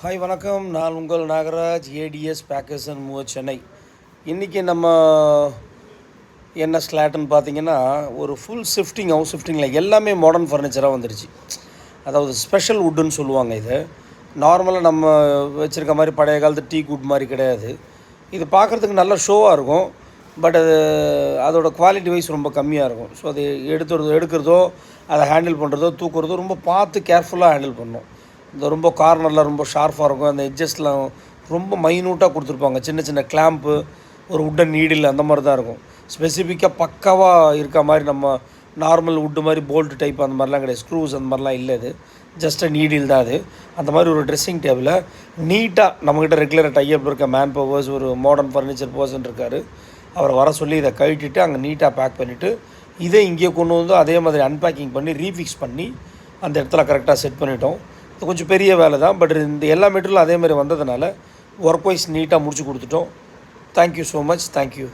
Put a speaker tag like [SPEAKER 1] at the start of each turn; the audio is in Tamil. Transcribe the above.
[SPEAKER 1] ஹாய் வணக்கம். நான் உங்கள் Nagaraj, ATS packers and move Chennai. இன்றைக்கி நம்ம என்ன ஸ்லாட்டுன்னு பார்த்தீங்கன்னா, ஒரு ஃபுல் ஷிஃப்டிங் ஹவுஸ் ஷிஃப்டிங்கில் எல்லாமே மாடர்ன் ஃபர்னிச்சராக வந்துடுச்சு. அதாவது ஸ்பெஷல் வுட்டுன்னு சொல்லுவாங்க இது. நார்மலாக நம்ம வச்சுருக்க மாதிரி பழைய காலத்து டீ குட் மாதிரி கிடையாது. இது பார்க்குறதுக்கு நல்ல ஷோவாக இருக்கும். பட் அதோடய குவாலிட்டி வைஸ் ரொம்ப கம்மியாக இருக்கும். ஸோ அது எடுக்கிறதோ அதை ஹேண்டில் பண்ணுறதோ தூக்குறதோ ரொம்ப பார்த்து கேர்ஃபுல்லாக ஹேண்டில் பண்ணணும். இந்த ரொம்ப கார்னரில் ரொம்ப ஷார்ப்பாக இருக்கும். அந்த எட்ஜஸ்லாம் ரொம்ப மைன்யூட்டாக கொடுத்துருப்பாங்க. சின்ன சின்ன கிளாம்ப்பு, ஒரு உட்டன் நீடில் அந்த மாதிரி தான் இருக்கும். ஸ்பெசிஃபிக்காக பக்காவாக இருக்க மாதிரி நம்ம நார்மல் வுட்டு மாதிரி போல்ட் டைப் அந்த மாதிரிலாம் கிடையாது. ஸ்க்ரூஸ் அந்த மாதிரிலாம் இல்லை. இது ஜஸ்ட் நீடில் தான். அது அந்த மாதிரி ஒரு ட்ரெஸ்ஸிங் டேபிளை நீட்டாக நம்மக்கிட்ட ரெகுலராக டைப் இருக்க மேன் பவர்ஸ் ஒரு மாடர்ன் ஃபர்னிச்சர் பர்சன் இருக்கார். அவரை வர சொல்லி இதை கழட்டிட்டு அங்கே நீட்டாக பேக் பண்ணிவிட்டு இதை இங்கே கொண்டு வந்து அதே மாதிரி அன்பேக்கிங் பண்ணி ரீஃபிக்ஸ் பண்ணி அந்த இடத்துல கரெக்டாக செட் பண்ணிட்டோம். கொஞ்சம் பெரிய வேலை தான். பட் இந்த எல்லா மெட்டீரியலும் அதே மாதிரி வந்ததுனால ஒர்க் வைஸ் நீட்டாக முடிச்சு கொடுத்துட்டோம். Thank you so much. தேங்க்யூ.